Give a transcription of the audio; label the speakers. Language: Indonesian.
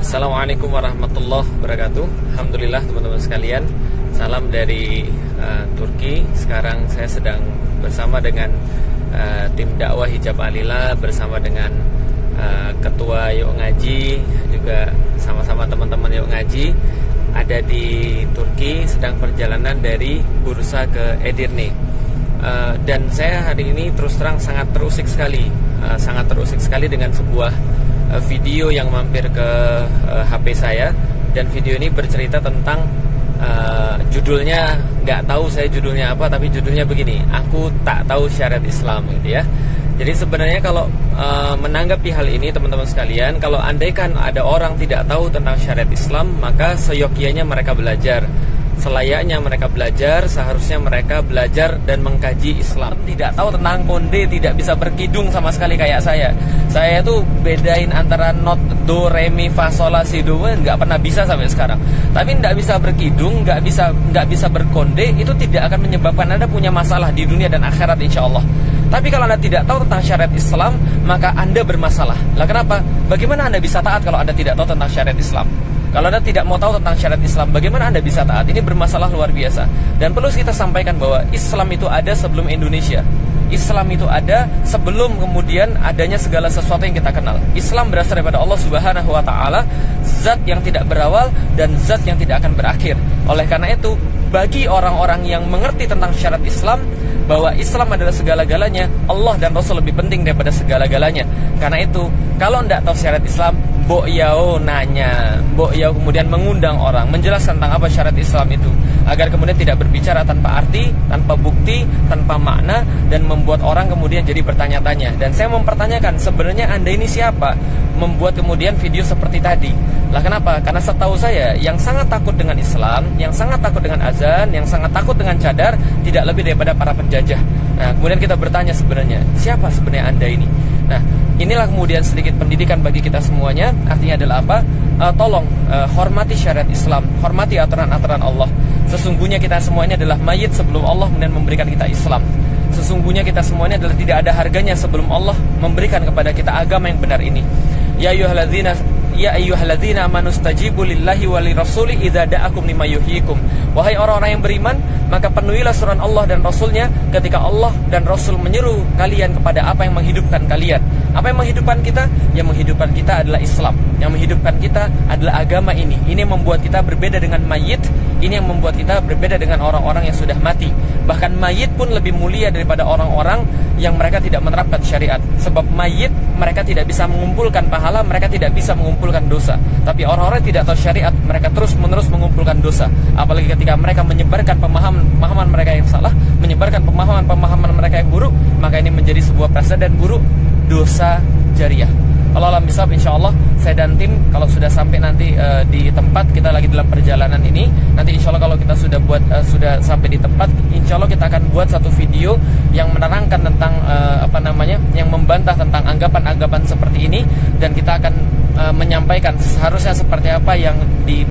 Speaker 1: Assalamualaikum warahmatullahi wabarakatuh. Alhamdulillah teman-teman sekalian, salam dari Turki. Sekarang saya sedang bersama dengan tim dakwah Hijab Alila, bersama dengan ketua Yuk Ngaji, juga sama-sama teman-teman Yuk Ngaji ada di Turki, sedang perjalanan dari Bursa ke Edirne. Dan saya hari ini terus terang sangat terusik sekali dengan sebuah video yang mampir ke HP saya, dan video ini bercerita tentang judulnya, nggak tahu saya judulnya apa, tapi judulnya begini: aku tak tahu syariat Islam, gitu ya. Jadi sebenarnya kalau menanggapi hal ini teman-teman sekalian, kalau andaikan ada orang tidak tahu tentang syariat Islam, maka seyogyanya mereka belajar, selayaknya mereka belajar, seharusnya mereka belajar dan mengkaji Islam. Tidak tahu tentang konde, tidak bisa berkidung sama sekali kayak saya. Saya tuh bedain antara not, do, re, mi, fa, sol, la, si, do, nggak pernah bisa sampai sekarang. Tapi nggak bisa berkidung, nggak bisa berkonde, itu tidak akan menyebabkan Anda punya masalah di dunia dan akhirat, insya Allah. Tapi kalau Anda tidak tahu tentang syariat Islam, maka Anda bermasalah. Lah kenapa? Bagaimana Anda bisa taat kalau Anda tidak tahu tentang syariat Islam? Kalau Anda tidak mau tahu tentang syariat Islam, bagaimana Anda bisa taat? Ini bermasalah luar biasa. Dan perlu kita sampaikan bahwa Islam itu ada sebelum Indonesia. Islam itu ada sebelum kemudian adanya segala sesuatu yang kita kenal. Islam berasal daripada Allah Subhanahu wa taala, zat yang tidak berawal dan zat yang tidak akan berakhir. Oleh karena itu, bagi orang-orang yang mengerti tentang syariat Islam, bahwa Islam adalah segala-galanya, Allah dan Rasul lebih penting daripada segala-galanya. Karena itu, kalau tidak tahu syariat Islam, Mbok Yao nanya, Mbok Yao kemudian mengundang orang, menjelaskan tentang apa syariat Islam itu, agar kemudian tidak berbicara tanpa arti, tanpa bukti, tanpa makna, dan membuat orang kemudian jadi bertanya-tanya. Dan saya mempertanyakan, sebenarnya Anda ini siapa membuat kemudian video seperti tadi? Lah kenapa? Karena setahu saya, yang sangat takut dengan Islam, yang sangat takut dengan azan, yang sangat takut dengan cadar, tidak lebih daripada para penjajah. Nah, kemudian kita bertanya sebenarnya, siapa sebenarnya Anda ini? Nah, inilah kemudian sedikit pendidikan bagi kita semuanya. Artinya adalah apa? Tolong hormati syariat Islam, hormati aturan-aturan Allah. Sesungguhnya kita semuanya adalah mayit sebelum Allah kemudian memberikan kita Islam. Sesungguhnya kita semuanya adalah tidak ada harganya sebelum Allah memberikan kepada kita agama yang benar ini. Ya ayyuhalladzina amanu stajibu lillahi wa lirasuli idza da'akum lima yuhyikum. Wahai orang-orang yang beriman, maka penuhilah suruhan Allah dan Rasulnya ketika Allah dan Rasul menyeru kalian kepada apa yang menghidupkan kalian. Apa yang menghidupkan kita? Yang menghidupkan kita adalah Islam. Yang menghidupkan kita adalah agama ini. Ini yang membuat kita berbeda dengan mayit. Ini yang membuat kita berbeda dengan orang-orang yang sudah mati. Bahkan mayit pun lebih mulia daripada orang-orang yang mereka tidak menerapkan syariat. Sebab mayit mereka tidak bisa mengumpulkan pahala, mereka tidak bisa mengumpulkan dosa. Tapi orang-orang yang tidak tahu syariat, mereka terus-menerus mengumpulkan dosa. Apalagi ketika mereka menyebarkan pemahaman mereka yang salah, menyebarkan pemahaman mereka yang buruk, maka ini menjadi sebuah presiden buruk, dosa jariah. Kalau alam bisawab, insya Allah saya dan tim kalau sudah sampai nanti di tempat, kita lagi dalam perjalanan ini, nanti insya Allah kalau kita sudah sampai di tempat, insya Allah kita akan buat satu video yang menerangkan tentang yang membantah tentang anggapan-anggapan seperti ini, dan kita akan menyampaikan seharusnya seperti apa yang di